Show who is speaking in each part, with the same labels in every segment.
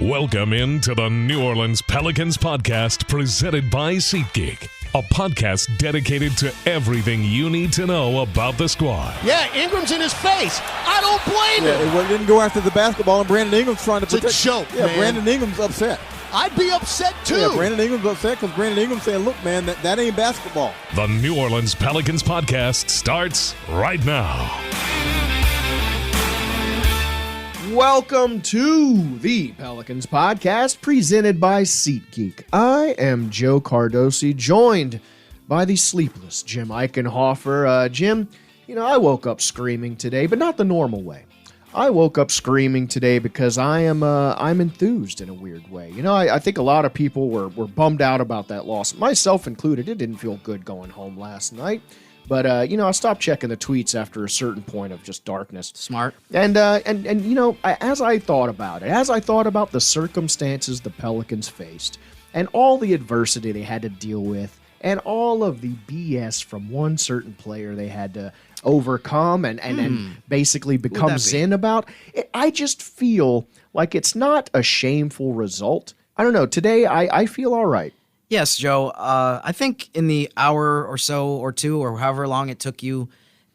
Speaker 1: Welcome into the New Orleans Pelicans Podcast presented by SeatGeek, a podcast dedicated to everything you need to know about the squad.
Speaker 2: Yeah, Ingram's in his face. I don't blame him.
Speaker 3: It didn't go after the basketball, and Brandon Ingram's trying to protect.
Speaker 2: It's a joke,
Speaker 3: yeah,
Speaker 2: man.
Speaker 3: Brandon Ingram's upset.
Speaker 2: I'd be upset, too.
Speaker 3: Yeah, Brandon Ingram's upset because Brandon Ingram's saying, look, man, that ain't basketball.
Speaker 1: The New Orleans Pelicans Podcast starts right now.
Speaker 4: Welcome to the Pelicans Podcast, presented by SeatGeek. I am Joe Cardosi, joined by the sleepless Jim Eichenhofer. Jim, I woke up screaming today, but not the normal way. I woke up screaming today because I'm enthused in a weird way. I think a lot of people were bummed out about that loss, myself included. It didn't feel good going home last night. But, I stopped checking the tweets after a certain point of just darkness.
Speaker 5: Smart.
Speaker 4: And as I thought about it, as I thought about the circumstances the Pelicans faced and all the adversity they had to deal with and all of the BS from one certain player they had to overcome and basically become zen about, I just feel like it's not a shameful result. I don't know. Today, I feel all right.
Speaker 5: Yes, Joe. I think in the hour or so or two or however long it took you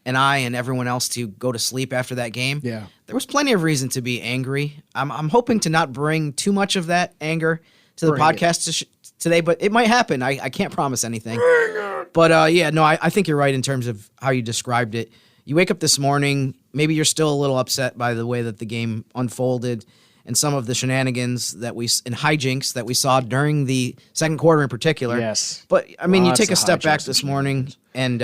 Speaker 5: and I and everyone else to go to sleep after that game, there was plenty of reason to be angry. I'm hoping to not bring too much of that anger to the podcast today, but it might happen. I can't promise anything. But, I think you're right in terms of how you described it. You wake up this morning, maybe you're still a little upset by the way that the game unfolded and some of the shenanigans and hijinks that we saw during the second quarter in particular.
Speaker 4: Yes.
Speaker 5: But, you take a step back this morning and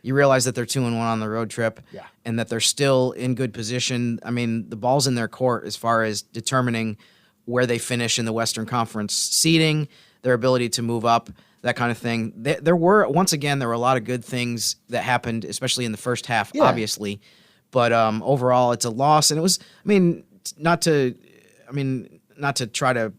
Speaker 5: you realize that they're 2-1 on the road trip and that they're still in good position. I mean, the ball's in their court as far as determining where they finish in the Western Conference seeding, their ability to move up, that kind of thing. There were a lot of good things that happened, especially in the first half, obviously. But overall, it's a loss. And it was, not to try to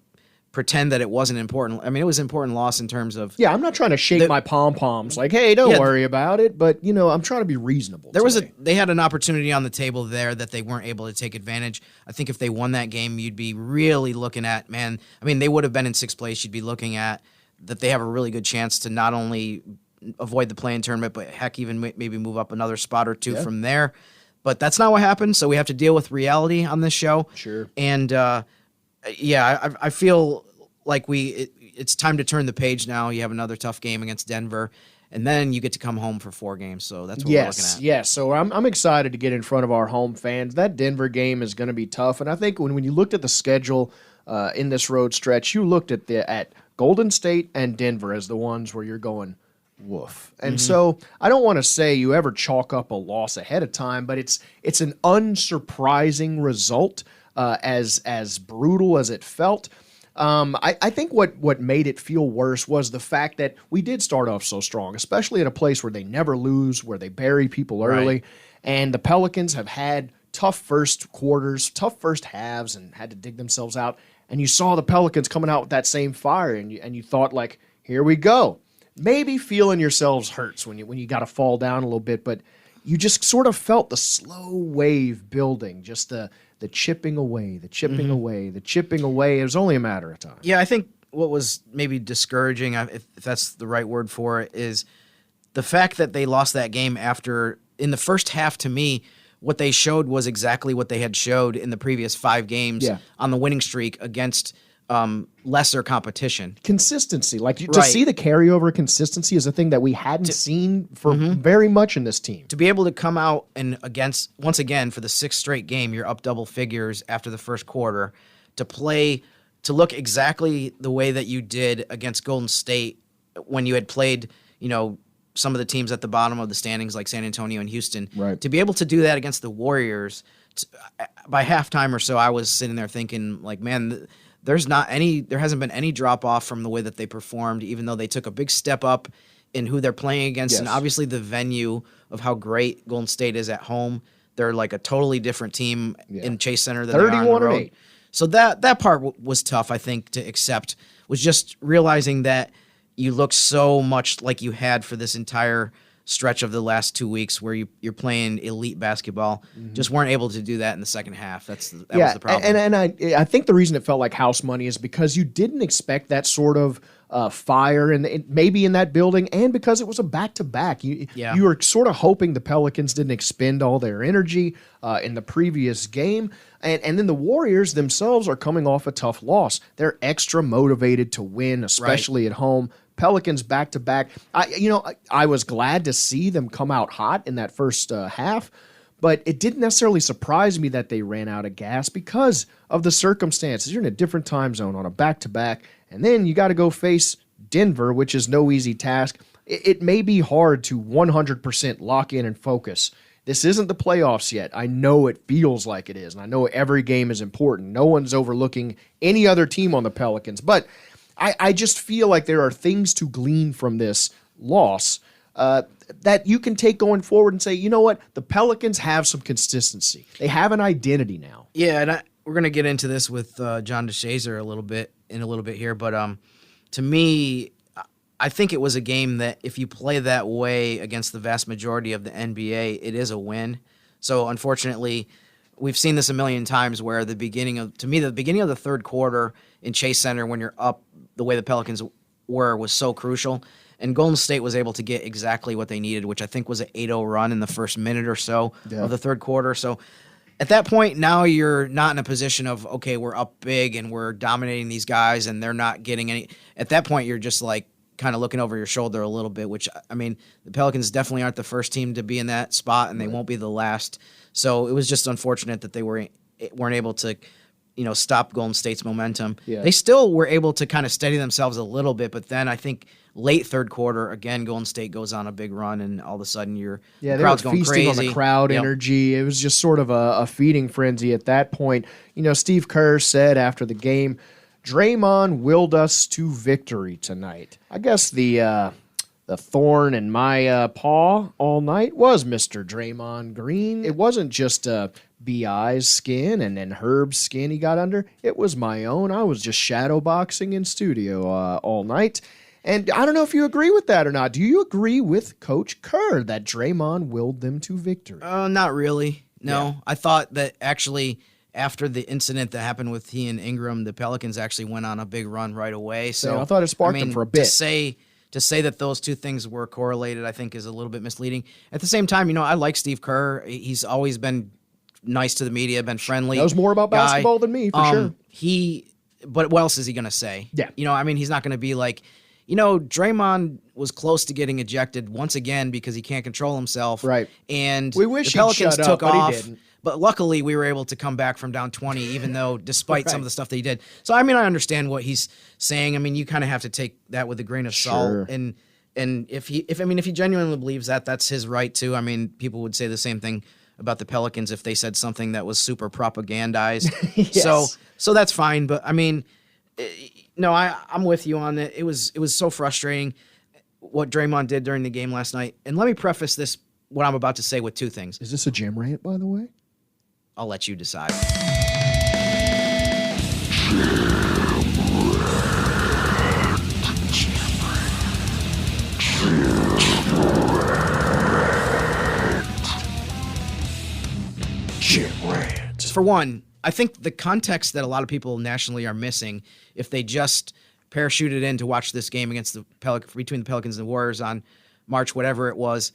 Speaker 5: pretend that it wasn't important. It was an important loss in terms of...
Speaker 4: Yeah, I'm not trying to shake my pom-poms like, hey, don't worry about it. But, I'm trying to be reasonable.
Speaker 5: They had an opportunity on the table there that they weren't able to take advantage. I think if they won that game, you'd be really looking at, they would have been in sixth place. You'd be looking at that they have a really good chance to not only avoid the play-in tournament, but heck, even maybe move up another spot or two from there. But that's not what happened, so we have to deal with reality on this show.
Speaker 4: Sure.
Speaker 5: And, I feel like it's time to turn the page now. You have another tough game against Denver, and then you get to come home for 4 games, so that's what we're looking at.
Speaker 4: Yes, so I'm excited to get in front of our home fans. That Denver game is going to be tough, and I think when you looked at the schedule in this road stretch, you looked at Golden State and Denver as the ones where you're going, woof. And so I don't want to say you ever chalk up a loss ahead of time, but it's an unsurprising result, as brutal as it felt. I think what made it feel worse was the fact that we did start off so strong, especially at a place where they never lose, where they bury people early. Right. And the Pelicans have had tough first quarters, tough first halves, and had to dig themselves out. And you saw the Pelicans coming out with that same fire, and you thought, like, here we go. Maybe feeling yourselves hurts when you got to fall down a little bit, but you just sort of felt the slow wave building, just the chipping away, the chipping away, the chipping away. It was only a matter of time.
Speaker 5: Yeah, I think what was maybe discouraging, if that's the right word for it, is the fact that they lost that game after, in the first half, to me, what they showed was exactly what they had showed in the previous 5 games on the winning streak against lesser competition.
Speaker 4: Consistency. To see the carryover consistency is a thing that we hadn't seen for very much in this team.
Speaker 5: To be able to come out and once again, for the 6th straight game, you're up double figures after the first quarter, to look exactly the way that you did against Golden State when you had played, some of the teams at the bottom of the standings like San Antonio and Houston.
Speaker 4: Right. To
Speaker 5: be able to do that against the Warriors, by halftime or so, I was sitting there thinking, like, man, there hasn't been any drop off from the way that they performed, even though they took a big step up in who they're playing against. And obviously the venue of how great Golden State is at home. They're like a totally different team in Chase Center than they are on the road.
Speaker 4: 31-8.
Speaker 5: So that part was tough, I think, to accept, was just realizing that you look so much like you had for this entire stretch of the last 2 weeks where you're playing elite basketball. Just weren't able to do that in the second half. That was the problem.
Speaker 4: And I think the reason it felt like house money is because you didn't expect that sort of fire and maybe in that building, and because it was a back-to-back. You were sort of hoping the Pelicans didn't expend all their energy in the previous game. And then the Warriors themselves are coming off a tough loss. They're extra motivated to win, especially at home. Pelicans back-to-back. I was glad to see them come out hot in that first half, but it didn't necessarily surprise me that they ran out of gas because of the circumstances. You're in a different time zone on a back-to-back, and then you got to go face Denver, which is no easy task. It may be hard to 100% lock in and focus. This isn't the playoffs yet. I know it feels like it is, and I know every game is important. No one's overlooking any other team on the Pelicans, but I just feel like there are things to glean from this loss that you can take going forward and say, you know what? The Pelicans have some consistency. They have an identity now.
Speaker 5: Yeah, and we're going to get into this with John DeShazer a little bit here, but to me, I think it was a game that if you play that way against the vast majority of the NBA, it is a win. So unfortunately, we've seen this a million times where the beginning of the third quarter in Chase Center when you're up the way the Pelicans were was so crucial. And Golden State was able to get exactly what they needed, which I think was an 8-0 run in the first minute or so of the third quarter. So at that point, now you're not in a position of, okay, we're up big and we're dominating these guys and they're not getting any. At that point, you're just like kind of looking over your shoulder a little bit, which, I mean, the Pelicans definitely aren't the first team to be in that spot and they won't be the last. So it was just unfortunate that they weren't able to, stop Golden State's momentum. Yeah. They still were able to kind of steady themselves a little bit, but then I think late third quarter, again, Golden State goes on a big run, and all of a sudden the crowd's going crazy.
Speaker 4: On the crowd energy. It was just sort of a feeding frenzy at that point. Steve Kerr said after the game, Draymond willed us to victory tonight. I guess the thorn in my paw all night was Mr. Draymond Green. It wasn't just B.I.'s skin and then Herb's skin he got under. It was my own. I was just shadow boxing in studio all night. And I don't know if you agree with that or not. Do you agree with Coach Kerr that Draymond willed them to victory?
Speaker 5: Not really. No. Yeah. I thought that actually after the incident that happened with he and Ingram, the Pelicans actually went on a big run right away. So
Speaker 4: I thought it sparked them for a bit.
Speaker 5: To say that those two things were correlated, I think, is a little bit misleading. At the same time, I like Steve Kerr. He's always been nice to the media, been friendly.
Speaker 4: Knows more about basketball than me, for sure.
Speaker 5: But what else is he going to say?
Speaker 4: Yeah.
Speaker 5: He's not going to be like, Draymond was close to getting ejected once again because he can't control himself.
Speaker 4: Right.
Speaker 5: And
Speaker 4: we wish
Speaker 5: the Pelicans took off.
Speaker 4: He didn't.
Speaker 5: But luckily, we were able to come back from down 20, even though despite some of the stuff that he did. So, I understand what he's saying. You kind of have to take that with a grain of salt. And if he genuinely believes that, that's his right too. People would say the same thing about the Pelicans if they said something that was super propagandized.
Speaker 4: Yes.
Speaker 5: So that's fine. But no, I'm with you on it. It was so frustrating what Draymond did during the game last night. And let me preface this, what I'm about to say, with two things.
Speaker 4: Is this a Jim rant, by the way?
Speaker 5: I'll let you decide.
Speaker 4: Jim rant.
Speaker 5: For one, I think the context that a lot of people nationally are missing, if they just parachuted in to watch this game against between the Pelicans and the Warriors on March whatever it was,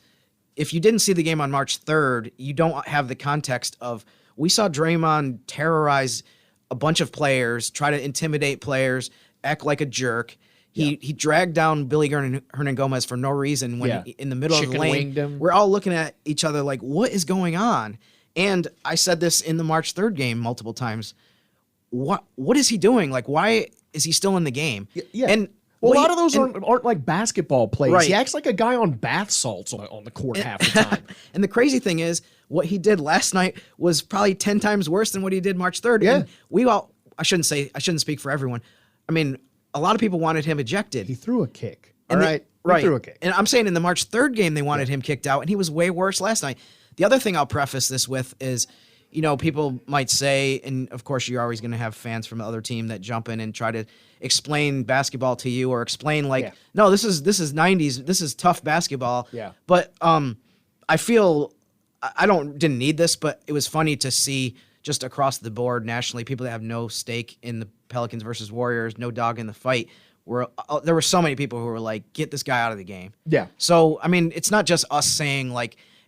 Speaker 5: if you didn't see the game on March 3rd, you don't have the context of, we saw Draymond terrorize a bunch of players, try to intimidate players, act like a jerk. He dragged down Billy Hernangomez for no reason when in the middle of the lane. We're all looking at each other like, what is going on? And I said this in the March 3rd game multiple times. What is he doing? Like, why is he still in the game?
Speaker 4: Yeah. And a lot of those aren't like basketball plays. Right. He acts like a guy on bath salts on the court half the time.
Speaker 5: And the crazy thing is, what he did last night was probably 10 times worse than what he did March 3rd.
Speaker 4: Yeah.
Speaker 5: And I shouldn't speak for everyone. A lot of people wanted him ejected.
Speaker 4: He threw a kick.
Speaker 5: Right.
Speaker 4: He threw a kick.
Speaker 5: And I'm saying in the March 3rd game, they wanted him kicked out, and he was way worse last night. The other thing I'll preface this with is, people might say, and of course you're always going to have fans from the other team that jump in and try to explain basketball to you or explain no, this is 90s, this is tough basketball.
Speaker 4: Yeah.
Speaker 5: But I feel I didn't need this, but it was funny to see just across the board nationally, people that have no stake in the Pelicans versus Warriors, no dog in the fight. There were so many people who were like, get this guy out of the game.
Speaker 4: Yeah.
Speaker 5: So, I mean, it's not just us saying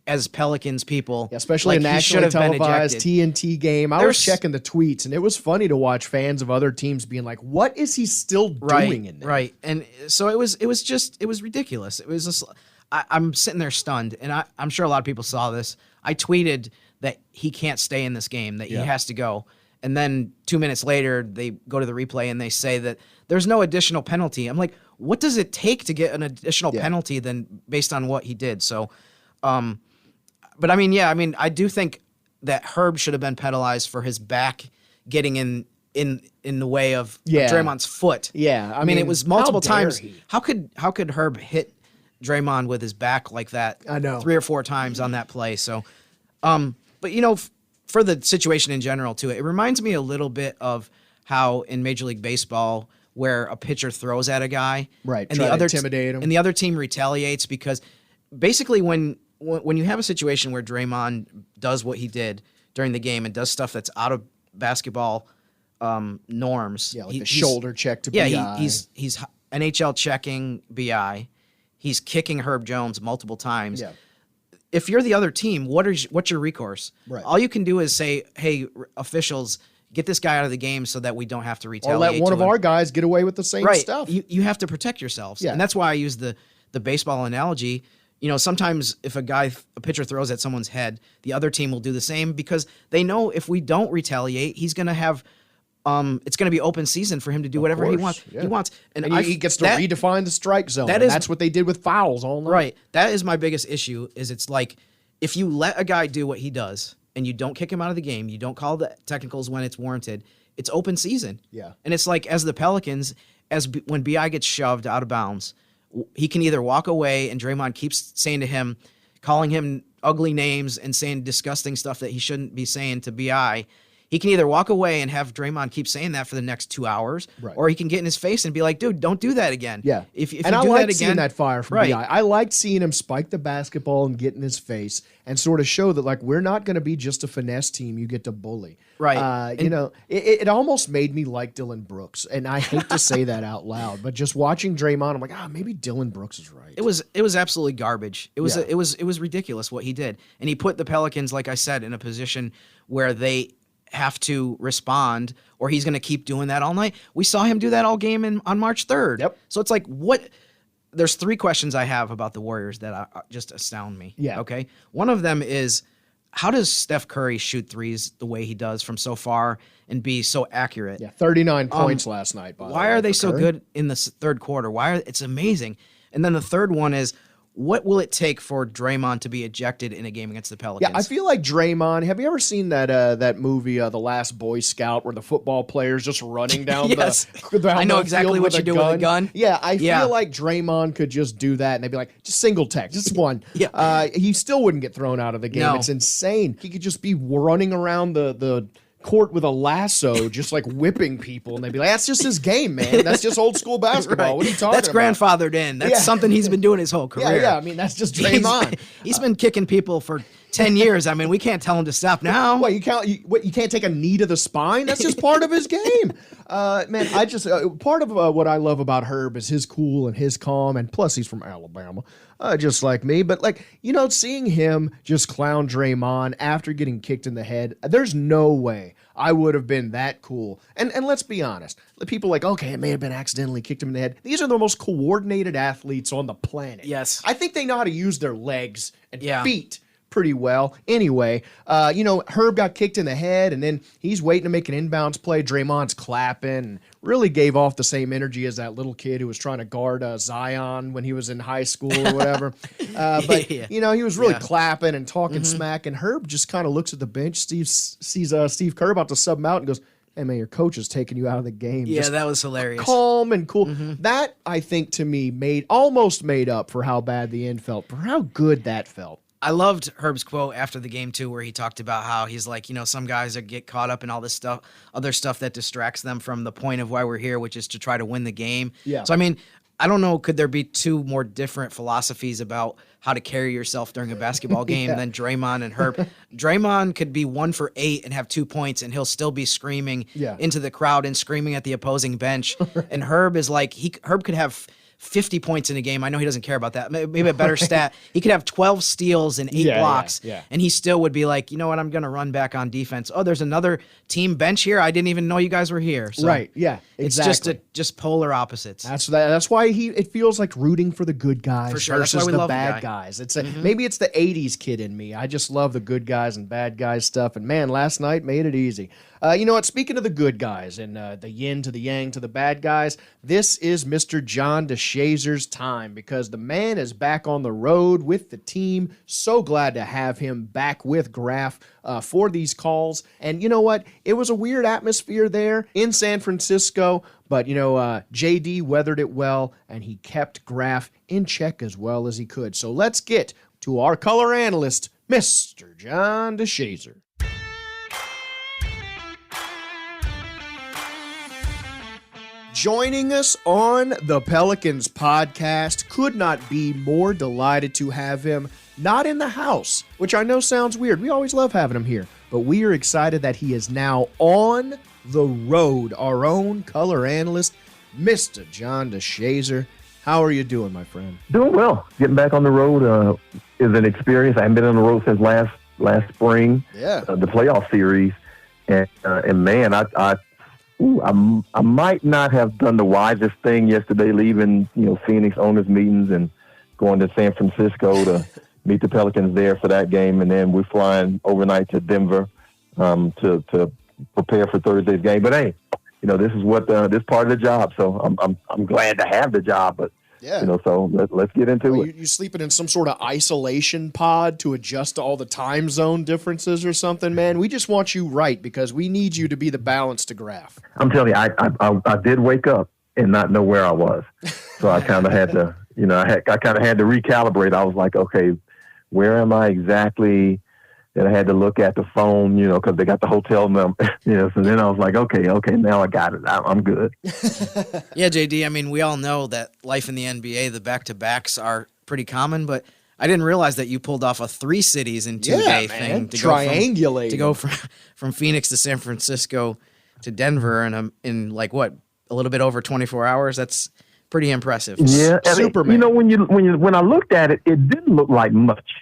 Speaker 5: as Pelicans people,
Speaker 4: especially a nationally televised TNT game. I was checking the tweets, and it was funny to watch fans of other teams being like, "What is he still doing in there?"
Speaker 5: Right, and so it was ridiculous. It was just, I'm sitting there stunned, and I'm sure a lot of people saw this. I tweeted that he can't stay in this game, that he has to go, and then 2 minutes later they go to the replay and they say that there's no additional penalty. I'm like, what does it take to get an additional penalty then based on what he did? So, but I mean, I do think that Herb should have been penalized for his back getting in the way of Draymond's foot.
Speaker 4: Yeah,
Speaker 5: I mean, it was multiple times. How could Herb hit Draymond with his back like that?
Speaker 4: I know
Speaker 5: 3 or 4 times on that play. So, but for the situation in general too, it reminds me a little bit of how in Major League Baseball, where a pitcher throws at a guy,
Speaker 4: right,
Speaker 5: and
Speaker 4: the other intimidate him,
Speaker 5: and the other team retaliates because basically when you have a situation where Draymond does what he did during the game and does stuff that's out of basketball norms,
Speaker 4: like the shoulder check to BI.
Speaker 5: Yeah, he's NHL checking BI. He's kicking Herb Jones multiple times.
Speaker 4: Yeah.
Speaker 5: If you're the other team, what's your recourse?
Speaker 4: Right.
Speaker 5: All you can do is say, "Hey, officials, get this guy out of the game so that we don't have to retaliate."
Speaker 4: Or let one of our guys get away with the same stuff.
Speaker 5: You have to protect yourselves, and that's why I use the baseball analogy. Sometimes if a pitcher throws at someone's head, the other team will do the same because they know if we don't retaliate, he's going to have it's going to be open season for him to do whatever he wants.
Speaker 4: Yeah.
Speaker 5: He wants,
Speaker 4: and he gets to redefine the strike zone. That's what they did with fouls all night.
Speaker 5: Right. That is my biggest issue. Is it's like if you let a guy do what he does and you don't kick him out of the game, you don't call the technicals when it's warranted, it's open season.
Speaker 4: Yeah.
Speaker 5: And it's like as the Pelicans, when BI gets shoved out of bounds, he can either walk away and Draymond keeps saying to him, calling him ugly names and saying disgusting stuff that he shouldn't be saying to BI. He can either walk away and have Draymond keep saying that for the next 2 hours, or he can get in his face and be like, "Dude, don't do that again."
Speaker 4: Yeah.
Speaker 5: If
Speaker 4: and
Speaker 5: you
Speaker 4: I
Speaker 5: do
Speaker 4: liked
Speaker 5: that again,
Speaker 4: seeing that fire from BI. I liked seeing him spike the basketball and get in his face and sort of show that we're not going to be just a finesse team you get to bully.
Speaker 5: Right.
Speaker 4: It almost made me like Dylan Brooks, and I hate to say that out loud, but just watching Draymond, I'm like, maybe Dylan Brooks is right.
Speaker 5: It was absolutely garbage. It was ridiculous what he did, and he put the Pelicans, like I said, in a position where they have to respond or he's going to keep doing that all night. We saw him do that all game on March 3rd.
Speaker 4: Yep.
Speaker 5: So it's like, there's 3 questions I have about the Warriors that just astound me.
Speaker 4: Yeah.
Speaker 5: Okay. One of them is, how does Steph Curry shoot threes the way he does from so far and be so accurate?
Speaker 4: Yeah. 39 points last night.
Speaker 5: Why are they so good in the third quarter? It's amazing. And then the third one is, what will it take for Draymond to be ejected in a game against the Pelicans?
Speaker 4: Yeah, I feel like Draymond. Have you ever seen that movie, The Last Boy Scout, where the football player's just running down
Speaker 5: yes.
Speaker 4: down
Speaker 5: I know
Speaker 4: the
Speaker 5: exactly
Speaker 4: field
Speaker 5: what you do with a gun.
Speaker 4: Yeah, I feel like Draymond could just do that, and they'd be like, just single tech, just one.
Speaker 5: Yeah.
Speaker 4: He still wouldn't get thrown out of the game.
Speaker 5: No.
Speaker 4: It's insane. He could just be running around the court with a lasso, just like whipping people, and they'd be like, "That's just his game, man. That's just old school basketball.
Speaker 5: Right.
Speaker 4: What are you talking
Speaker 5: That's
Speaker 4: about?"
Speaker 5: grandfathered in. That's something he's been doing his whole career.
Speaker 4: Yeah. I mean, that's just Draymond.
Speaker 5: He's been kicking people for 10 years. I mean, we can't tell him to stop now.
Speaker 4: What, you can't take a knee to the spine? That's just part of his game. Man, I just part of what I love about Herb is his cool and his calm, and plus he's from Alabama, just like me. But seeing him just clown Draymond after getting kicked in the head, there's no way I would have been that cool. And let's be honest, the people like, okay, it may have been accidentally kicked him in the head. These are the most coordinated athletes on the planet.
Speaker 5: Yes.
Speaker 4: I think they know how to use their legs and feet pretty well. Anyway, Herb got kicked in the head, and then he's waiting to make an inbounds play. Draymond's clapping, and really gave off the same energy as that little kid who was trying to guard Zion when he was in high school or whatever. He was really clapping and talking smack, and Herb just kind of looks at the bench. Sees Steve Kerr about to sub him out and goes, "Hey, man, your coach is taking you out of the game."
Speaker 5: Yeah,
Speaker 4: just
Speaker 5: that was hilarious.
Speaker 4: Calm and cool. That, I think, to me, almost made up for how bad the end felt, for how good that felt.
Speaker 5: I loved Herb's quote after the game too, where he talked about how he's like, some guys get caught up in all this stuff, other stuff that distracts them from the point of why we're here, which is to try to win the game.
Speaker 4: Yeah.
Speaker 5: So, I don't know, could there be two more different philosophies about how to carry yourself during a basketball game than Draymond and Herb? Draymond could be 1 for 8 and have 2 points, and he'll still be screaming into the crowd and screaming at the opposing bench. And Herb is like, Herb could have 50 points in a game. I know he doesn't care about that. Maybe a better stat. He could have 12 steals and 8 blocks, and he still would be like, you know what, I'm going to run back on defense. Oh, there's another team bench here. I didn't even know you guys were here. So
Speaker 4: right, yeah, exactly.
Speaker 5: It's just polar opposites.
Speaker 4: That's why it feels like rooting for the good guys
Speaker 5: for sure.
Speaker 4: versus the bad guys. It's maybe it's the 80s kid in me. I just love the good guys and bad guys stuff, and man, last night made it easy. You know what? Speaking of the good guys and the yin to the yang to the bad guys, this is Mr. John DeShazer's time because the man is back on the road with the team. So glad to have him back with Graf for these calls. And you know what? It was a weird atmosphere there in San Francisco, but JD weathered it well, and he kept Graf in check as well as he could. So let's get to our color analyst, Mr. John DeShazer. Joining us on the Pelicans podcast, could not be more delighted to have him not in the house, which I know sounds weird. We always love having him here, but we are excited that he is now on the road. Our own color analyst, Mr. John DeShazer. How are you doing, my friend?
Speaker 6: Doing well. Getting back on the road is an experience. I haven't been on the road since last spring, the playoff series, and man, I might not have done the wisest thing yesterday, leaving Phoenix owners meetings and going to San Francisco to meet the Pelicans there for that game, and then we're flying overnight to Denver to prepare for Thursday's game. But hey, this is what this part of the job. So I'm glad to have the job, but. Yeah. So let's get into it.
Speaker 4: You sleeping in some sort of isolation pod to adjust to all the time zone differences or something, man? We just want you right because we need you to be the balance to Graf.
Speaker 6: I'm telling you, I did wake up and not know where I was. So I kind of had to, I kind of had to recalibrate. I was like, okay, where am I exactly? Then I had to look at the phone, because they got the hotel number, So then I was like, okay, now I got it. I'm good.
Speaker 5: Yeah, JD, we all know that life in the NBA, the back-to-backs are pretty common, but I didn't realize that you pulled off a 3 cities in 2-day thing.
Speaker 4: Triangulate.
Speaker 5: To go from Phoenix to San Francisco to Denver in a little bit over 24 hours. That's pretty impressive.
Speaker 6: Yeah.
Speaker 4: Superman.
Speaker 6: When I looked at it, it didn't look like much.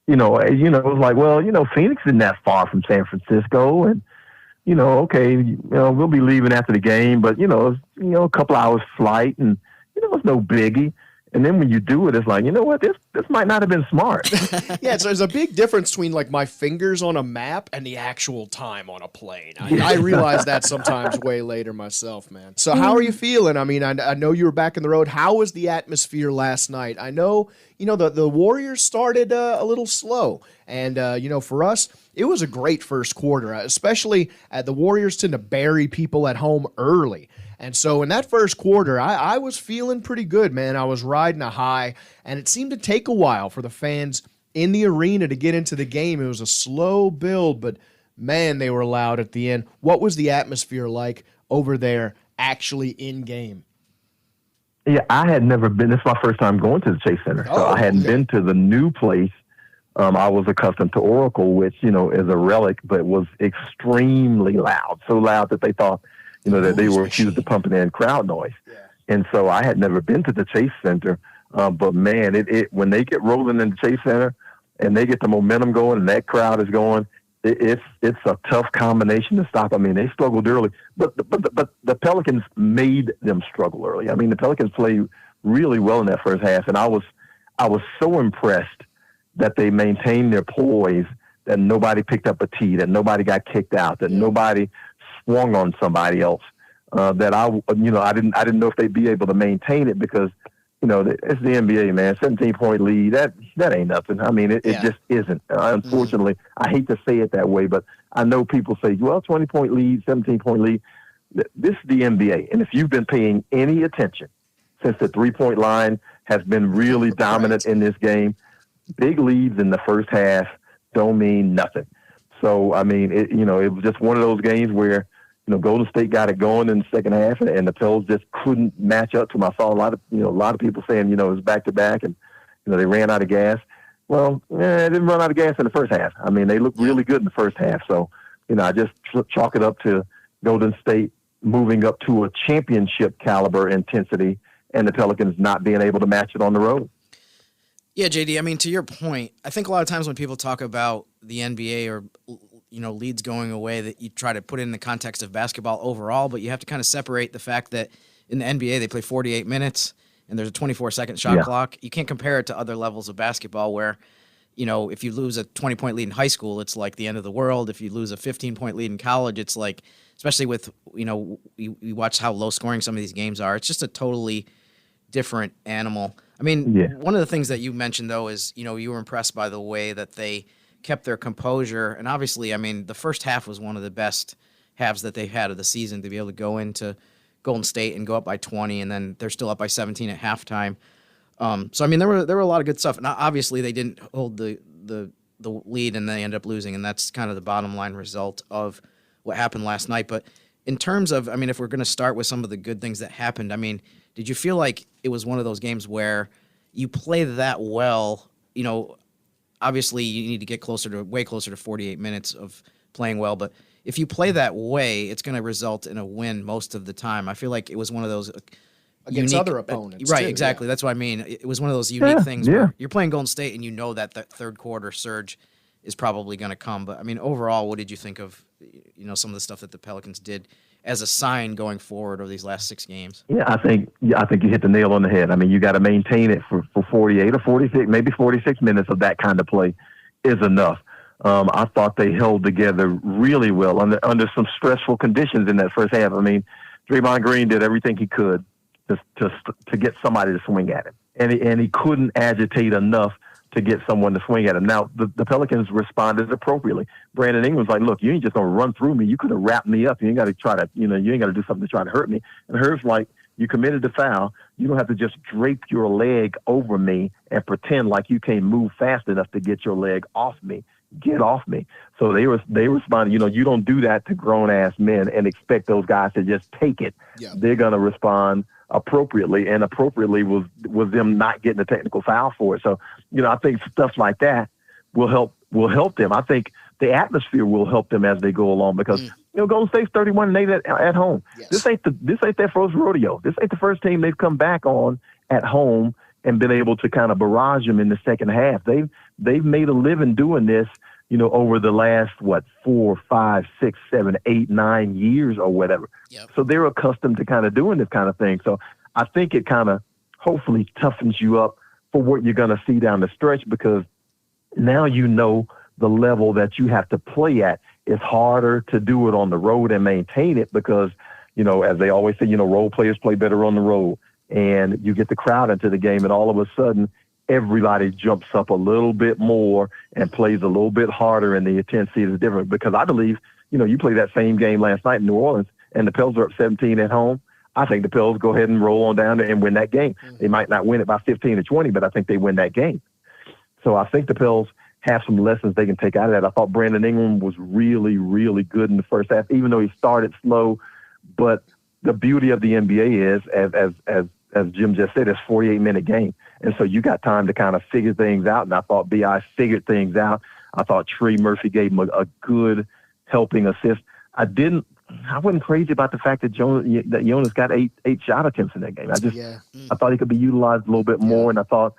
Speaker 6: It was like, well, Phoenix isn't that far from San Francisco, and okay, we'll be leaving after the game, but it's, a couple hours flight, and it's no biggie. And then when you do it, it's like, you know what, this might not have been smart.
Speaker 4: Yeah, so there's a big difference between like my fingers on a map and the actual time on a plane. I realize that sometimes way later myself, man. So how are you feeling? I know you were back in the road. How was the atmosphere last night? I know, the Warriors started a little slow. And, for us, it was a great first quarter, especially the Warriors tend to bury people at home early. And so in that first quarter, I was feeling pretty good, man. I was riding a high, and it seemed to take a while for the fans in the arena to get into the game. It was a slow build, but, man, they were loud at the end. What was the atmosphere like over there actually in game?
Speaker 6: Yeah, I had never been. This is my first time going to the Chase Center. So I hadn't been to the new place. I was accustomed to Oracle, which, is a relic, but was extremely loud. So loud that they thought, that they were accused of pumping in crowd noise. Yeah. And so I had never been to the Chase Center. But, man, it when they get rolling in the Chase Center and they get the momentum going and that crowd is going, it's a tough combination to stop. They struggled early. But the Pelicans made them struggle early. The Pelicans played really well in that first half, and I was so impressed that they maintained their poise, that nobody picked up a tee, that nobody got kicked out, that nobody swung on somebody else. That I didn't know if they'd be able to maintain it because, it's the NBA, man. 17-point lead, that ain't nothing. It just isn't. Unfortunately, I hate to say it that way, but I know people say, well, 20-point lead, 17-point lead. This is the NBA, and if you've been paying any attention since the 3-point line has been really dominant in this game, big leads in the first half don't mean nothing. So, I mean, it was just one of those games where, Golden State got it going in the second half, and the Pels just couldn't match up to them. I saw a lot of people saying, it was back-to-back, and, they ran out of gas. Well, they didn't run out of gas in the first half. I mean, they looked really good in the first half. So, I just chalk it up to Golden State moving up to a championship caliber intensity and the Pelicans not being able to match it on the road.
Speaker 5: Yeah, JD, I mean, to your point, I think a lot of times when people talk about the NBA or, leads going away, that you try to put it in the context of basketball overall, but you have to kind of separate the fact that in the NBA they play 48 minutes and there's a 24-second shot clock. You can't compare it to other levels of basketball where, if you lose a 20-point lead in high school, it's like the end of the world. If you lose a 15-point lead in college, it's like, especially with, we watch how low scoring some of these games are. It's just a totally different animal. I mean, one of the things that you mentioned, though, is, you were impressed by the way that they kept their composure. And obviously, I mean, the first half was one of the best halves that they've had of the season, to be able to go into Golden State and go up by 20, and then they're still up by 17 at halftime. So, I mean, there were a lot of good stuff. And obviously, they didn't hold the lead, and they ended up losing, and that's kind of the bottom line result of what happened last night. But in terms of, I mean, if we're going to start with some of the good things that happened, I mean, did you feel like it was one of those games where you play that well, obviously you need to get way closer to 48 minutes of playing well, but if you play that way, it's going to result in a win most of the time. I feel like it was one of those
Speaker 4: against other opponents.
Speaker 5: Right,
Speaker 4: too,
Speaker 5: exactly. That's what I mean. It was one of those unique things where you're playing Golden State and that third quarter surge is probably going to come. But I mean, overall, what did you think of, some of the stuff that the Pelicans did as a sign going forward over these last 6 games?
Speaker 6: Yeah, I think you hit the nail on the head. I mean, you got to maintain it for 48 or 46, maybe 46 minutes of that kind of play is enough. I thought they held together really well under some stressful conditions in that first half. I mean, Draymond Green did everything he could to get somebody to swing at him, and he couldn't agitate enough to get someone to swing at him. Now, the Pelicans responded appropriately. Brandon Ingram's like, look, you ain't just going to run through me. You could have wrapped me up. You ain't got to try to, you ain't got to do something to try to hurt me. And Herb's like, you committed the foul. You don't have to just drape your leg over me and pretend like you can't move fast enough to get your leg off me. Get off me. So they responded, you don't do that to grown-ass men and expect those guys to just take it. Yeah. They're going to respond appropriately, and appropriately was them not getting a technical foul for it. So, I think stuff like that will help them. I think the atmosphere will help them as they go along because Golden State's 31-8 at home. Yes. This ain't their first rodeo. This ain't the first team they've come back on at home and been able to kind of barrage them in the second half. They've made a living doing this, over the last 4, 5, 6, 7, 8, 9 years or whatever. Yep. So they're accustomed to kind of doing this kind of thing. So I think it kind of hopefully toughens you up for what you're going to see down the stretch, because now the level that you have to play at. It's harder to do it on the road and maintain it because, as they always say, role players play better on the road, and you get the crowd into the game, and all of a sudden everybody jumps up a little bit more and plays a little bit harder, and the intensity is different. Because I believe, you play that same game last night in New Orleans and the Pels are up 17 at home. I think the Pels go ahead and roll on down there and win that game. They might not win it by 15 or 20, but I think they win that game. So I think the Pels have some lessons they can take out of that. I thought Brandon Ingram was really, really good in the first half, even though he started slow. But the beauty of the NBA is, as Jim just said, it's a 48-minute game. And so you got time to kind of figure things out. And I thought B.I. figured things out. I thought Trey Murphy gave him a good helping assist. I wasn't crazy about the fact that Jonas got eight shot attempts in that game. I thought he could be utilized a little bit more. And I thought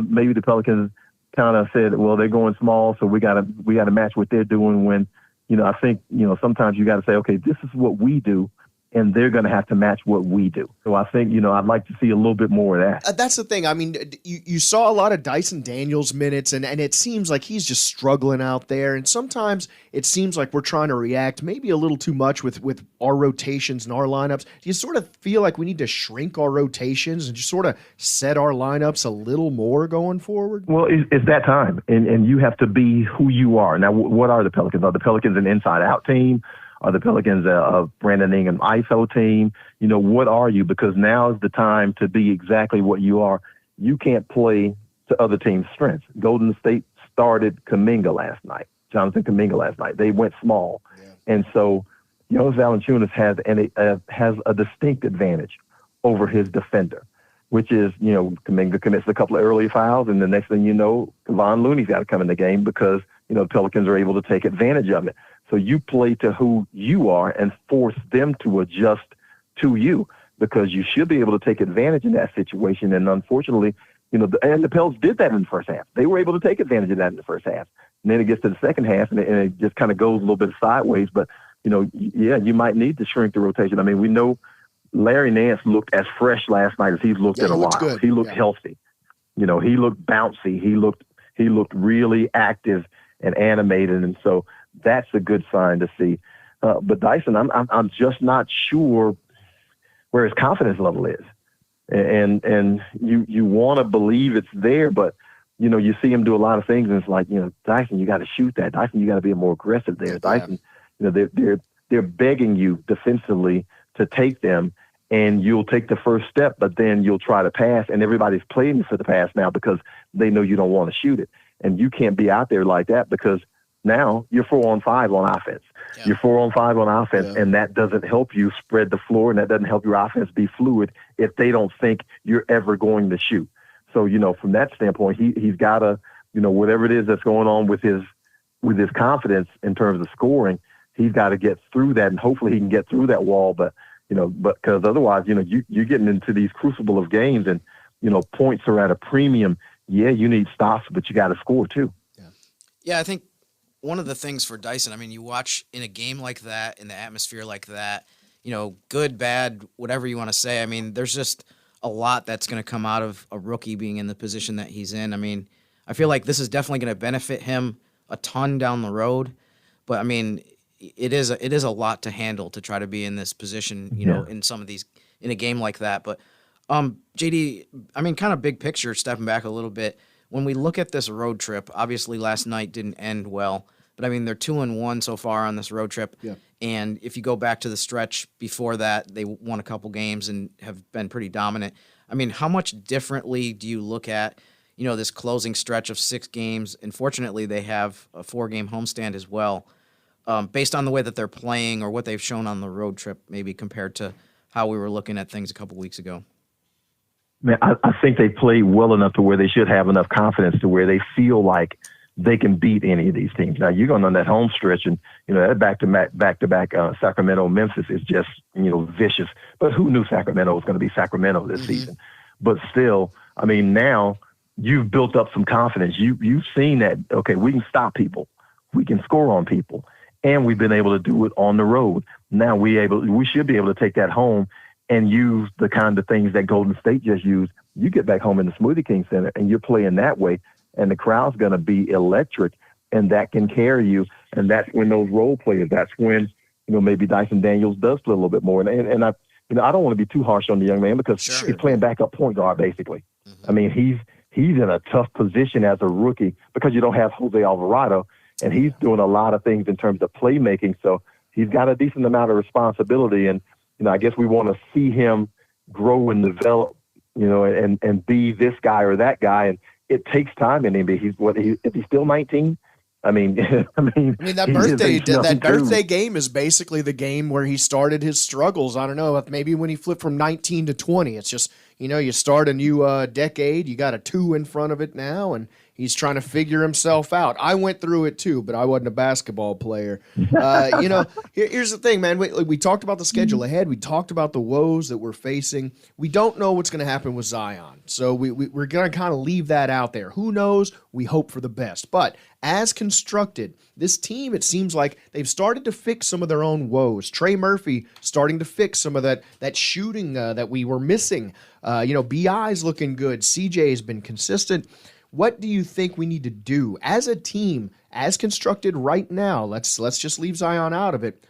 Speaker 6: maybe the Pelicans kind of said, well, they're going small, so we got to match what they're doing. When, I think, sometimes you got to say, okay, this is what we do, and they're going to have to match what we do. So I think, I'd like to see a little bit more of that.
Speaker 4: That's the thing. I mean, you saw a lot of Dyson Daniels minutes, and it seems like he's just struggling out there. And sometimes it seems like we're trying to react maybe a little too much with our rotations and our lineups. Do you sort of feel like we need to shrink our rotations and just sort of set our lineups a little more going forward?
Speaker 6: Well, it's that time, and you have to be who you are. Now, what are the Pelicans? Are the Pelicans an inside-out team? Are the Pelicans a Brandon Ingram ISO team? What are you? Because now is the time to be exactly what you are. You can't play to other teams' strengths. Golden State started Jonathan Kuminga last night. They went small. Yeah. And so Jonas Valanciunas has a distinct advantage over his defender, which is, Kuminga commits a couple of early fouls, and the next thing you know, Kevon Looney's got to come in the game because, the Pelicans are able to take advantage of it. So you play to who you are and force them to adjust to you, because you should be able to take advantage in that situation. And unfortunately, and the Pels did that in the first half. They were able to take advantage of that in the first half. And then it gets to the second half, and it just kind of goes a little bit sideways. But, you might need to shrink the rotation. I mean, we know Larry Nance looked as fresh last night as he's looked in a while.
Speaker 4: Good.
Speaker 6: He looked healthy. He looked bouncy. He looked really active and animated. And so that's a good sign to see. But Dyson, I'm just not sure where his confidence level is. And you want to believe it's there, but you see him do a lot of things, and it's like, Dyson, you got to shoot that. Dyson, you got to be more aggressive there. Dyson, they're begging you defensively to take them, and you'll take the first step, but then you'll try to pass, and everybody's playing for the pass now because they know you don't want to shoot it, and you can't be out there like that because now you're 4-on-5 on offense. Yeah. You're 4-on-5 on offense, and that doesn't help you spread the floor, and that doesn't help your offense be fluid if they don't think you're ever going to shoot. So, from that standpoint, he's got to, whatever it is that's going on with his confidence in terms of scoring, he's got to get through that, and hopefully he can get through that wall. But because otherwise, you're getting into these crucible of games, and points are at a premium. Yeah, you need stops, but you got to score too.
Speaker 5: Yeah, I think one of the things for Dyson, I mean, you watch in a game like that, in the atmosphere like that, good, bad, whatever you want to say. I mean, there's just a lot that's going to come out of a rookie being in the position that he's in. I mean, I feel like this is definitely going to benefit him a ton down the road. But I mean, it is a lot to handle to try to be in this position, in some of these, in a game like that. But JD, I mean, kind of big picture, stepping back a little bit. When we look at this road trip, obviously last night didn't end well, but I mean, they're 2-1 so far on this road trip. Yeah. And if you go back to the stretch before that, they won a couple games and have been pretty dominant. I mean, how much differently do you look at, this closing stretch of 6 games? And fortunately, they have a 4-game homestand as well, based on the way that they're playing or what they've shown on the road trip, maybe compared to how we were looking at things a couple weeks ago.
Speaker 6: Man, I think they play well enough to where they should have enough confidence to where they feel like they can beat any of these teams. Now, you're going on that home stretch, and that back-to-back Sacramento, Memphis is just vicious. But who knew Sacramento was going to be Sacramento this season? But still, I mean, now you've built up some confidence. You've seen that. Okay, we can stop people, we can score on people, and we've been able to do it on the road. Now we should be able to take that home and use the kind of things that Golden State just used. You get back home in the Smoothie King Center, and you're playing that way. And the crowd's going to be electric, and that can carry you. And that's when those role players, that's when, maybe Dyson Daniels does play a little bit more. And I don't want to be too harsh on the young man because he's playing backup point guard, basically. Mm-hmm. I mean, he's in a tough position as a rookie because you don't have Jose Alvarado, and he's doing a lot of things in terms of playmaking. So he's got a decent amount of responsibility. And, I guess we want to see him grow and develop, and be this guy or that guy. And it takes time in him. If he's still 19? I mean,
Speaker 4: that birthday game is basically the game where he started his struggles. I don't know, maybe when he flipped from 19 to 20. It's just, you start a new decade, you got a 2 in front of it now, and he's trying to figure himself out. I went through it too, but I wasn't a basketball player. Here's the thing, man. We talked about the schedule ahead. We talked about the woes that we're facing. We don't know what's going to happen with Zion. So we're going to kind of leave that out there. Who knows? We hope for the best. But as constructed, this team, it seems like they've started to fix some of their own woes. Trey Murphy starting to fix some of that shooting that we were missing. BI's looking good. CJ's been consistent. What do you think we need to do as a team, as constructed right now? Let's just leave Zion out of it.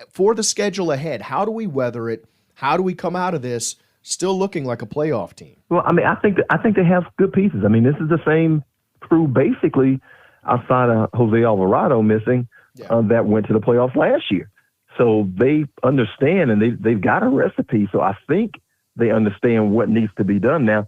Speaker 4: For the schedule ahead, how do we weather it? How do we come out of this still looking like a playoff team?
Speaker 6: Well, I mean, I think they have good pieces. I mean, this is the same crew basically outside of Jose Alvarado missing that went to the playoffs last year. So they understand, and they've got a recipe. So I think they understand what needs to be done. Now,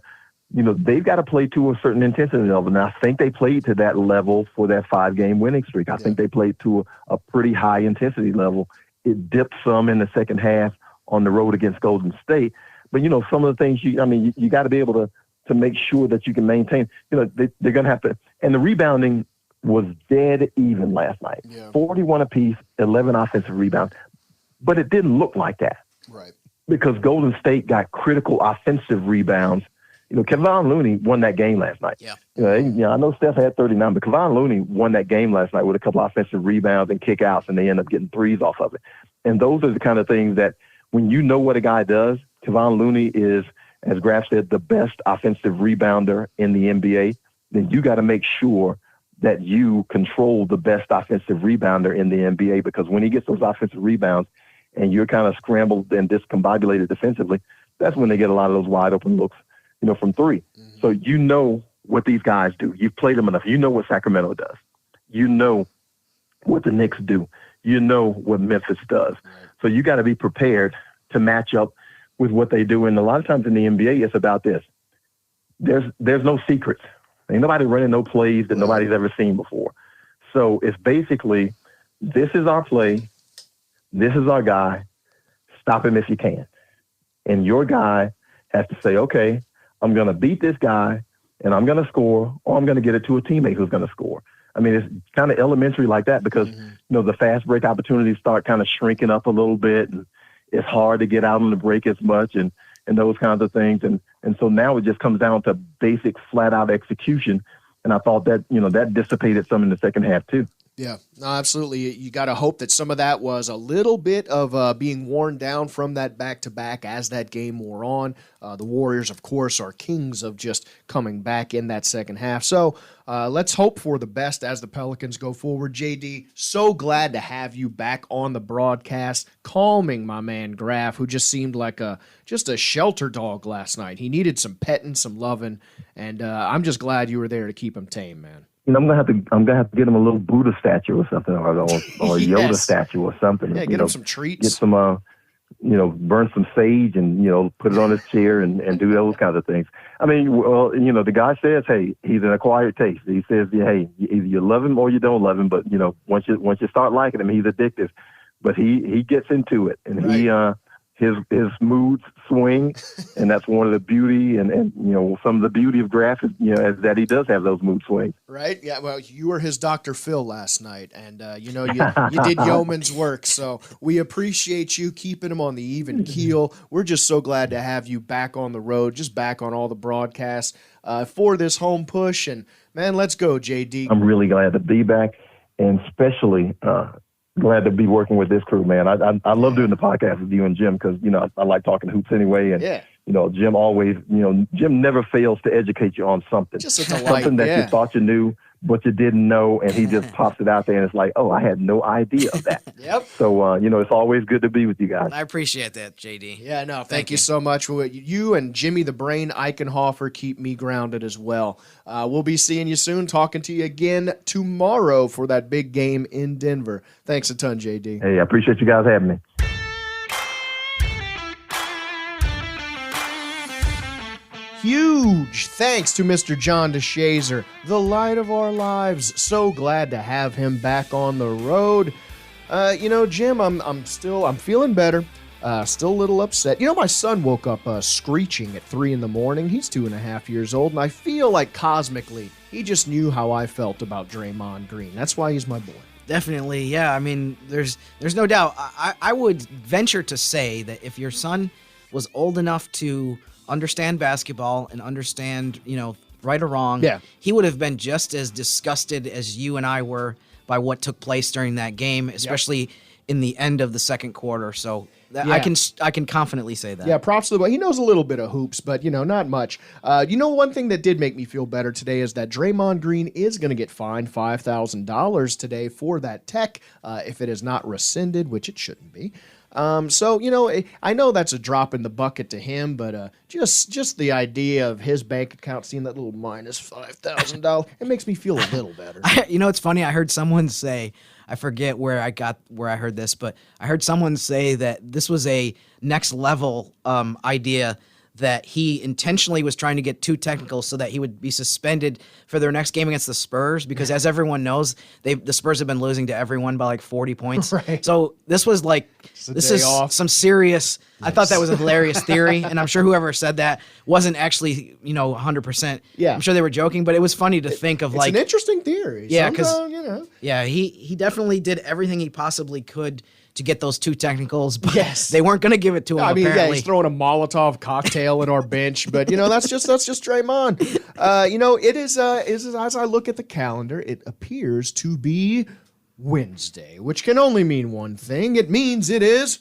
Speaker 6: they've got to play to a certain intensity level. And I think they played to that level for that 5-game winning streak. I think they played to a pretty high intensity level. It dipped some in the second half on the road against Golden State. But, some of the things you got to be able to make sure that you can maintain, they're going to have to. And the rebounding was dead even last night. Yeah. 41 apiece, 11 offensive rebounds. But it didn't look like that.
Speaker 4: Right.
Speaker 6: Because Golden State got critical offensive rebounds. Kevon Looney won that game last night.
Speaker 5: Yeah.
Speaker 6: I know Steph had 39, but Kevon Looney won that game last night with a couple offensive rebounds and kickouts, and they end up getting threes off of it. And those are the kind of things that when you know what a guy does, Kevon Looney is, as Graf said, the best offensive rebounder in the NBA, then you got to make sure that you control the best offensive rebounder in the NBA, because when he gets those offensive rebounds and you're kind of scrambled and discombobulated defensively, that's when they get a lot of those wide open looks, from three. Mm-hmm. So you know what these guys do. You've played them enough. You know what Sacramento does. You know what the Knicks do. You know what Memphis does. Right. So you got to be prepared to match up with what they do. And a lot of times in the NBA, it's about this. There's no secrets. Ain't nobody running no plays that nobody's ever seen before. So it's basically, this is our play. This is our guy. Stop him if you can. And your guy has to say, okay, I'm going to beat this guy and I'm going to score, or I'm going to get it to a teammate who's going to score. I mean, it's kind of elementary like that because, the fast break opportunities start kind of shrinking up a little bit, and it's hard to get out on the break as much and those kinds of things. And so now it just comes down to basic flat out execution. And I thought that, that dissipated some in the second half too.
Speaker 4: Yeah, no, absolutely. You got to hope that some of that was a little bit of being worn down from that back-to-back as that game wore on. The Warriors, of course, are kings of just coming back in that second half. So let's hope for the best as the Pelicans go forward. JD, so glad to have you back on the broadcast, calming my man Graf, who just seemed like just a shelter dog last night. He needed some petting, some loving, and I'm just glad you were there to keep him tame, man.
Speaker 6: I'm gonna have to get him a little Buddha statue or something, or a Yoda statue or something.
Speaker 4: Yeah, get him some treats.
Speaker 6: Get some, burn some sage and put it on his chair and do those kinds of things. I mean, well, the guy says, hey, he's an acquired taste. He says, hey, either you love him or you don't love him, but once you start liking him, he's addictive. But he gets into it, and right. His moods swing, and that's one of the beauty and some of the beauty of Graf is is that he does have those mood swings.
Speaker 4: Right? Yeah. Well, you were his Dr. Phil last night, and you did yeoman's work. So we appreciate you keeping him on the even keel. We're just so glad to have you back on the road, just back on all the broadcasts for this home push. And man, let's go, JD.
Speaker 6: I'm really glad to be back, and especially. Glad to be working with this crew, man. I love doing the podcast with you and Jim because, I like talking hoops anyway. And, Jim always, Jim never fails to educate you on something.
Speaker 4: Just a delight,
Speaker 6: something that you thought you knew, but you didn't know. And he just pops it out there and it's like, oh, I had no idea of that.
Speaker 4: Yep.
Speaker 6: So, it's always good to be with you guys.
Speaker 5: I appreciate that, JD.
Speaker 4: Yeah, no, thank you so much. You and Jimmy the Brain Eichenhofer keep me grounded as well. We'll be seeing you soon, talking to you again tomorrow for that big game in Denver. Thanks a ton, JD.
Speaker 6: Hey, I appreciate you guys having me.
Speaker 4: Huge thanks to Mr. John DeShazer, the light of our lives. So glad to have him back on the road. Jim, I'm feeling better. Still a little upset. My son woke up screeching at 3 a.m. He's 2.5 years old, and I feel like cosmically he just knew how I felt about Draymond Green. That's why he's my boy.
Speaker 5: Definitely, yeah. I mean, there's no doubt. I would venture to say that if your son was old enough to understand basketball and understand, right or wrong, he would have been just as disgusted as you and I were by what took place during that game, especially in the end of the second quarter. So I can confidently say that.
Speaker 4: Yeah, props to the boy. He knows a little bit of hoops, but, not much. One thing that did make me feel better today is that Draymond Green is going to get fined $5,000 today for that tech if it is not rescinded, which it shouldn't be. I know that's a drop in the bucket to him, but just the idea of his bank account seeing that little minus $5,000, it makes me feel a little better.
Speaker 5: It's funny. I heard someone say, I forget where I heard this, but I heard someone say that this was a next level idea that he intentionally was trying to get too technical so that he would be suspended for their next game against the Spurs, because as everyone knows, the Spurs have been losing to everyone by like 40 points.
Speaker 4: Right.
Speaker 5: So this was like, this is some serious, I thought that was a hilarious theory, and I'm sure whoever said that wasn't actually, 100%.
Speaker 4: Yeah.
Speaker 5: I'm sure they were joking, but it was funny to think of
Speaker 4: It's an interesting theory.
Speaker 5: Yeah, because
Speaker 4: Yeah,
Speaker 5: he definitely did everything he possibly could to get those two technicals, but
Speaker 4: Yes.
Speaker 5: they weren't going to give it to him.
Speaker 4: I mean,
Speaker 5: apparently.
Speaker 4: he's throwing a Molotov cocktail in our bench, but that's just Draymond. It is as I look at the calendar, it appears to be Wednesday, which can only mean one thing. It means it is.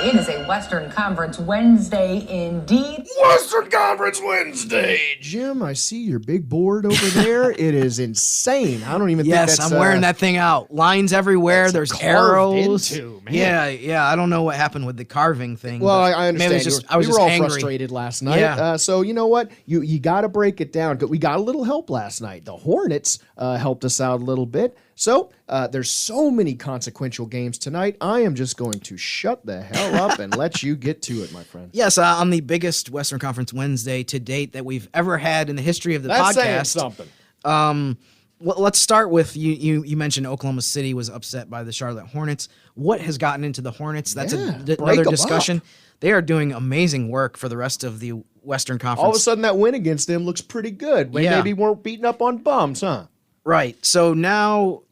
Speaker 7: It is a Western Conference Wednesday indeed.
Speaker 4: Western Conference Wednesday. Jim, I see your big board over there. It is insane. I don't even think that's...
Speaker 5: Yes, I'm wearing that thing out. Lines everywhere. There's
Speaker 4: carved
Speaker 5: arrows.
Speaker 4: into, man.
Speaker 5: Yeah. I don't know what happened with the carving thing.
Speaker 4: Well,
Speaker 5: but
Speaker 4: I understand.
Speaker 5: maybe it's just, I was
Speaker 4: we
Speaker 5: just
Speaker 4: were all
Speaker 5: angry.
Speaker 4: frustrated last night.
Speaker 5: Yeah.
Speaker 4: So you know what? You got to break it down. We got a little help last night. The Hornets helped us out a little bit. So there's so many consequential games tonight. I am just going to shut the hell up and let you get to it, my friend.
Speaker 5: Yes, on the biggest Western Conference Wednesday to date that we've ever had in the history of the
Speaker 4: That's
Speaker 5: podcast.
Speaker 4: saying something.
Speaker 5: Let's start with you mentioned Oklahoma City was upset by the Charlotte Hornets. What has gotten into the Hornets? That's another discussion.
Speaker 4: Up.
Speaker 5: They are doing amazing work for the rest of the Western Conference.
Speaker 4: All of a sudden, that win against them looks pretty good. Maybe weren't beating up on bums, huh?
Speaker 5: Right. So now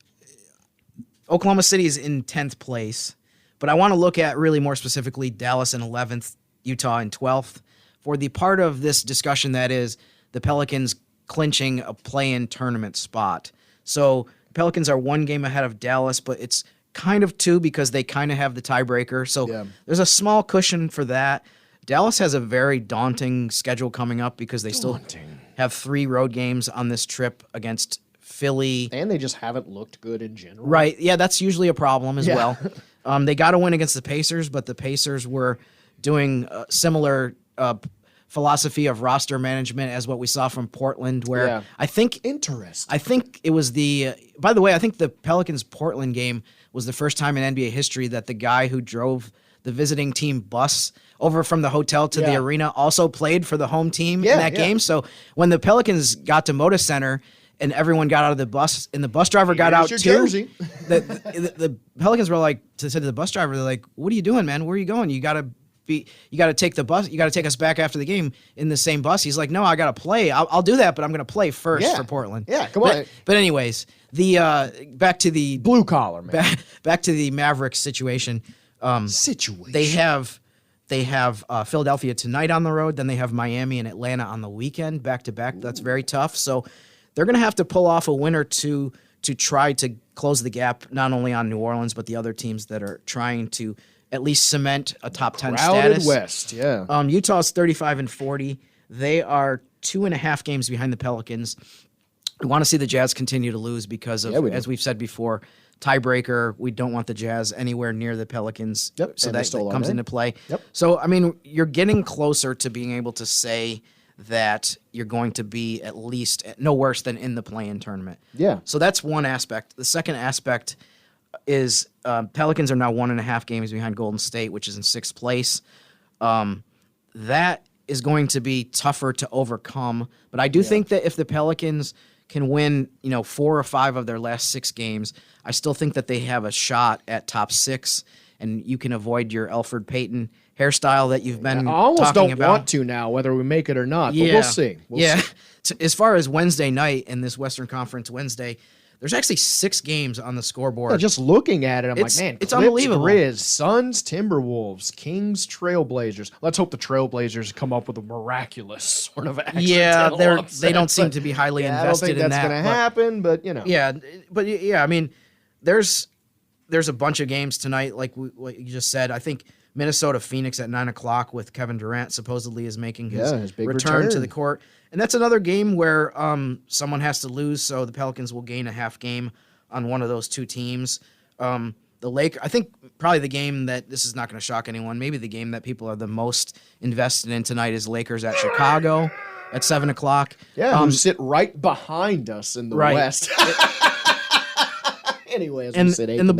Speaker 5: Oklahoma City is in 10th place, but I want to look at really more specifically Dallas in 11th, Utah in 12th, for the part of this discussion that is the Pelicans clinching a play-in tournament spot. So Pelicans are one game ahead of Dallas, but it's kind of two because they kind of have the tiebreaker. So there's a small cushion for that. Dallas has a very daunting schedule coming up because they still have 3 road games on this trip against Philly.
Speaker 4: And they just haven't looked good in general.
Speaker 5: Right. Yeah, that's usually a problem as well. They got to win against the Pacers, but the Pacers were doing a similar philosophy of roster management as what we saw from Portland, where I think
Speaker 4: interesting.
Speaker 5: I think it was by the way, I think the Pelicans Portland game was the first time in NBA history that the guy who drove the visiting team bus over from the hotel to the arena also played for the home team in that game. So when the Pelicans got to Moda Center and everyone got out of the bus, and the bus driver got out too.
Speaker 4: Jersey.
Speaker 5: The Pelicans were like, to say to the bus driver, they're like, "What are you doing, man? Where are you going? You got to take the bus. You got to take us back after the game in the same bus." He's like, "No, I got to play. I'll do that, but I'm going to play first for Portland."
Speaker 4: Yeah, come on.
Speaker 5: But anyways, back to the
Speaker 4: blue collar, man.
Speaker 5: Back to the Mavericks situation. They have Philadelphia tonight on the road. Then they have Miami and Atlanta on the weekend, back to back. That's very tough. So they're going to have to pull off a win or two to try to close the gap, not only on New Orleans, but the other teams that are trying to at least cement a top 10 status.
Speaker 4: West, yeah.
Speaker 5: Utah's 35-40. They are 2.5 games behind the Pelicans. We want to see the Jazz continue to lose because of, as we've said before, tiebreaker. We don't want the Jazz anywhere near the Pelicans.
Speaker 4: Yep.
Speaker 5: So that comes into play.
Speaker 4: Yep.
Speaker 5: So, I mean, you're getting closer to being able to say that you're going to be at least no worse than in the play-in tournament.
Speaker 4: Yeah.
Speaker 5: So that's one aspect. The second aspect is Pelicans are now 1.5 games behind Golden State, which is in 6th place. That is going to be tougher to overcome. But I do think that if the Pelicans can win, 4 or 5 of their last 6 games, I still think that they have a shot at top 6, and you can avoid your Elfrid Payton hairstyle that you've been
Speaker 4: I almost
Speaker 5: talking
Speaker 4: don't
Speaker 5: about.
Speaker 4: want to now, whether we make it or not, but we'll see. We'll see.
Speaker 5: As far as Wednesday night in this Western Conference Wednesday, there's actually 6 games on the scoreboard.
Speaker 4: Yeah, just looking at it, I'm like, man,
Speaker 5: it's
Speaker 4: Clips,
Speaker 5: unbelievable.
Speaker 4: Grizz, Suns, Timberwolves, Kings, Trailblazers. Let's hope the Trailblazers come up with a miraculous sort of accidental upset.
Speaker 5: They don't seem to be highly invested in that.
Speaker 4: I don't think that's going to happen, but
Speaker 5: Yeah, I mean, there's a bunch of games tonight, like what you just said. I think Minnesota Phoenix at 9:00 with Kevin Durant supposedly is making his big return to the court. And that's another game where someone has to lose, so the Pelicans will gain a half game on one of those two teams. I think probably the game that, this is not going to shock anyone, maybe the game that people are the most invested in tonight is Lakers at Chicago at 7:00.
Speaker 4: Yeah, who sit right behind us in the West. Anyway, as we sit 8
Speaker 5: and the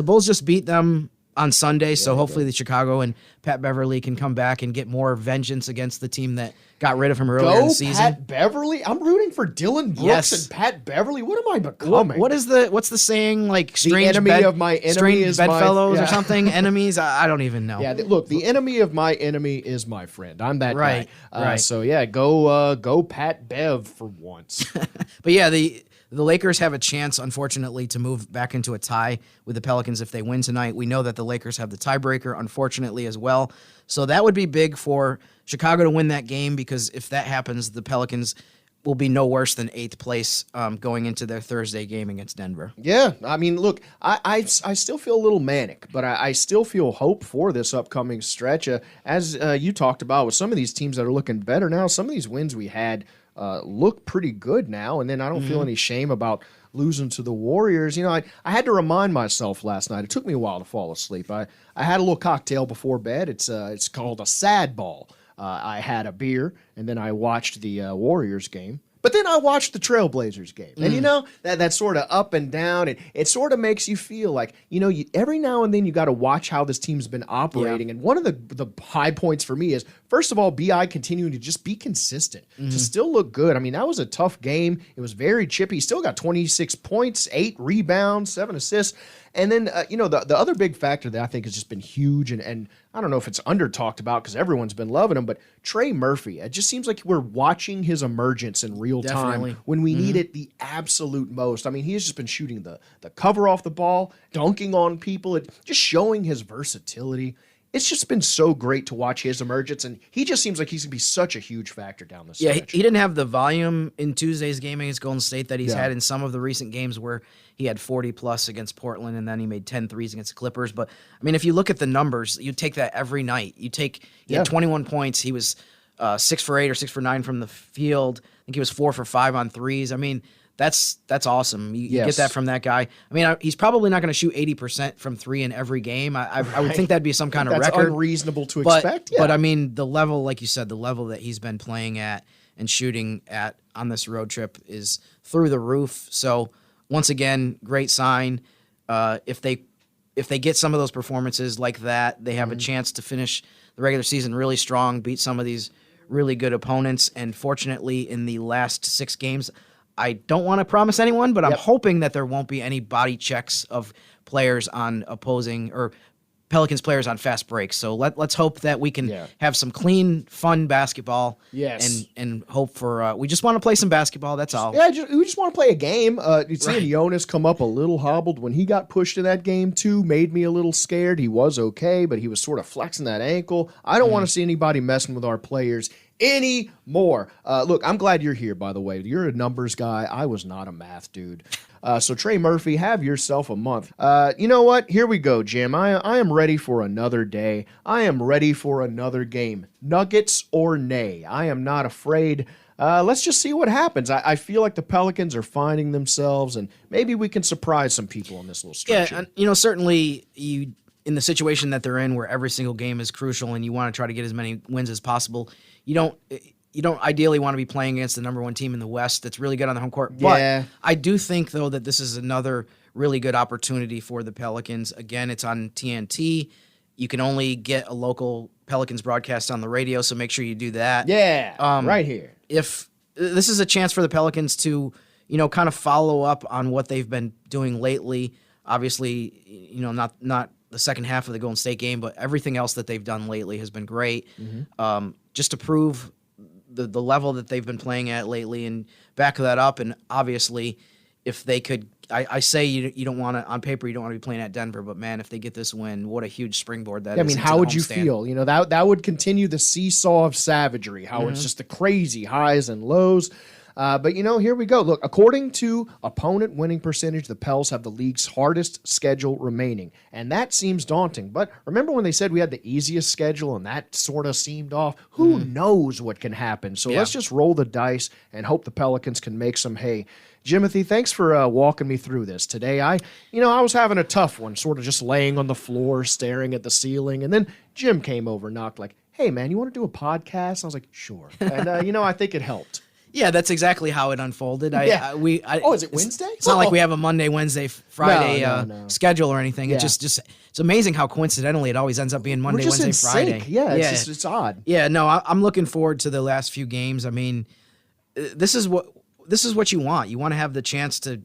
Speaker 5: Bulls just beat them on Sunday, so hopefully the Chicago and Pat Beverly can come back and get more vengeance against the team that got rid of him earlier in the season.
Speaker 4: Pat Beverly? I'm rooting for Dylan Brooks and Pat Beverly. What am I becoming?
Speaker 5: What's the saying? Like strange
Speaker 4: the enemy of my enemy is
Speaker 5: bedfellows
Speaker 4: my,
Speaker 5: or something? Enemies? I don't even know.
Speaker 4: Yeah, look, the enemy of my enemy is my friend. I'm that
Speaker 5: guy. Right.
Speaker 4: So yeah, go Pat Bev for once.
Speaker 5: But yeah, the Lakers have a chance, unfortunately, to move back into a tie with the Pelicans if they win tonight. We know that the Lakers have the tiebreaker, unfortunately, as well. So that would be big for Chicago to win that game, because if that happens, the Pelicans will be no worse than 8th place going into their Thursday game against Denver.
Speaker 4: Yeah, I mean, look, I still feel a little manic, but I still feel hope for this upcoming stretch. As you talked about with some of these teams that are looking better now, some of these wins we had look pretty good now, and then I don't feel any shame about losing to the Warriors. You know, I had to remind myself last night. It took me a while to fall asleep. I had a little cocktail before bed. It's called a sad ball. I had a beer, and then I watched the Warriors game. But then I watched the Trailblazers game. And, you know, that sort of up and down, and it sort of makes you feel like, you know, every now and then you got to watch how this team's been operating. Yeah. And one of the high points for me is, first of all, B.I. continuing to just be consistent, to still look good. I mean, that was a tough game. It was very chippy. He still got 26 points, 8 rebounds, 7 assists. And then, you know, the other big factor that I think has just been huge, and I don't know if it's under talked about because everyone's been loving him, but Trey Murphy, it just seems like we're watching his emergence in real time when we need it the absolute most. I mean, he has just been shooting the cover off the ball, dunking on people, just showing his versatility. It's just been so great to watch his emergence, and he just seems like he's going to be such a huge factor down the stretch.
Speaker 5: Yeah, he didn't have the volume in Tuesday's game against Golden State that he's had in some of the recent games where he had 40-plus against Portland, and then he made 10 threes against the Clippers. But, I mean, if you look at the numbers, you take that every night. He had 21 points. He was 6 for 8 or 6 for 9 from the field. I think he was 4 for 5 on threes. I mean, that's awesome. You get that from that guy. I mean, he's probably not going to shoot 80% from 3 in every game. I would think that'd be some kind of record.
Speaker 4: That's unreasonable to expect.
Speaker 5: But, I mean, the level, like you said, the level that he's been playing at and shooting at on this road trip is through the roof. So, once again, great sign. If they get some of those performances like that, they have a chance to finish the regular season really strong, beat some of these really good opponents. And fortunately, in the last 6 games, I don't want to promise anyone, but I'm hoping that there won't be any body checks of players on opposing or Pelicans players on fast breaks. So let's hope that we can have some clean, fun basketball.
Speaker 4: Yes.
Speaker 5: And hope for we just want to play some basketball. That's all.
Speaker 4: Yeah, we just want to play a game. Seeing Jonas come up a little hobbled when he got pushed in that game too made me a little scared. He was okay, but he was sort of flexing that ankle. I don't want to see anybody messing with our players anymore. Look, I'm glad you're here, by the way. You're a numbers guy. I was not a math dude. So Trey Murphy, have yourself a month. You know what? Here we go, Jim. I am ready for another day. I am ready for another game. Nuggets or nay. I am not afraid. Let's just see what happens. I feel like the Pelicans are finding themselves, and maybe we can surprise some people in this little stretch.
Speaker 5: Yeah, and, you know, certainly in the situation that they're in where every single game is crucial and you want to try to get as many wins as possible, you don't ideally want to be playing against the number 1 team in the West that's really good on the home court. But I do think, though, that this is another really good opportunity for the Pelicans. Again, it's on TNT. You can only get a local Pelicans broadcast on the radio, so make sure you do that.
Speaker 4: Yeah, right here.
Speaker 5: If this is a chance for the Pelicans to, you know, kind of follow up on what they've been doing lately. Obviously, you know, not the second half of the Golden State game, but everything else that they've done lately has been great. Just to prove the level that they've been playing at lately and back that up. And obviously, if they could, I say you don't want to, on paper, you don't want to be playing at Denver, but man, if they get this win, what a huge springboard that is.
Speaker 4: I mean, how would you feel? You know, that would continue the seesaw of savagery, how it's just the crazy highs and lows. But, you know, here we go. Look, according to opponent winning percentage, the Pels have the league's hardest schedule remaining. And that seems daunting. But remember when they said we had the easiest schedule and that sort of seemed off? Who knows what can happen? So let's just roll the dice and hope the Pelicans can make some hay. Jimothy, thanks for walking me through this today. I was having a tough one, sort of just laying on the floor, staring at the ceiling. And then Jim came over, knocked like, hey, man, you want to do a podcast? I was like, sure. And, I think it helped.
Speaker 5: Yeah, that's exactly how it unfolded.
Speaker 4: Is it Wednesday?
Speaker 5: It's not like we have a Monday, Wednesday, Friday
Speaker 4: No.
Speaker 5: schedule or anything.
Speaker 4: Yeah.
Speaker 5: It's just it's amazing how coincidentally it always ends up being Monday,
Speaker 4: We're just
Speaker 5: Wednesday,
Speaker 4: in
Speaker 5: Friday.
Speaker 4: sync. Yeah, it's odd.
Speaker 5: Yeah, no, I'm looking forward to the last few games. I mean, this is what you want. You want to have the chance to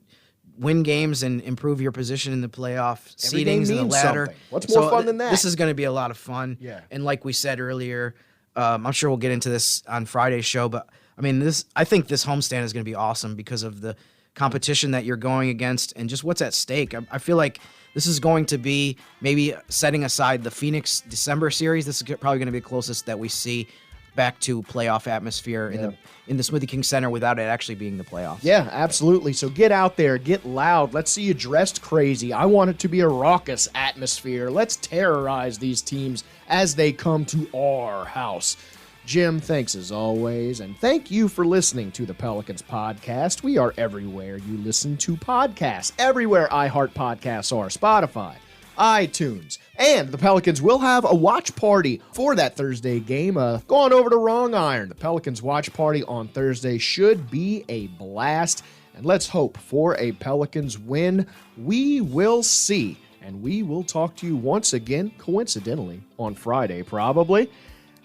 Speaker 5: win games and improve your position in the playoff seedings and the ladder.
Speaker 4: Something. What's more fun than that?
Speaker 5: This is going to be a lot of fun.
Speaker 4: Yeah.
Speaker 5: And like we said earlier, I'm sure we'll get into this on Friday's show, but I mean, I think this homestand is going to be awesome because of the competition that you're going against and just what's at stake. I feel like this is going to be, maybe setting aside the Phoenix December series, this is probably going to be the closest that we see back to playoff atmosphere in the Smoothie King Center without it actually being the playoffs.
Speaker 4: Yeah, absolutely. So get out there, get loud. Let's see you dressed crazy. I want it to be a raucous atmosphere. Let's terrorize these teams as they come to our house. Jim, thanks as always, and thank you for listening to the Pelicans Podcast. We are everywhere you listen to podcasts, everywhere iHeart Podcasts are, Spotify, iTunes, and the Pelicans will have a watch party for that Thursday game. Going over to Wrong Iron, the Pelicans watch party on Thursday should be a blast, and let's hope for a Pelicans win. We will see, and we will talk to you once again, coincidentally, on Friday probably.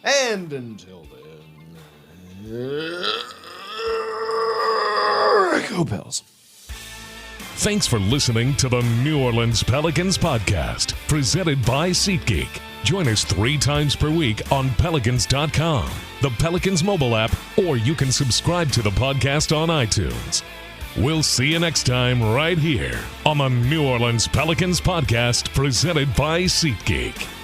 Speaker 4: And until then, go Pels.
Speaker 1: Thanks for listening to the New Orleans Pelicans Podcast, presented by SeatGeek. Join us 3 times per week on Pelicans.com, the Pelicans mobile app, or you can subscribe to the podcast on iTunes. We'll see you next time right here on the New Orleans Pelicans Podcast, presented by SeatGeek.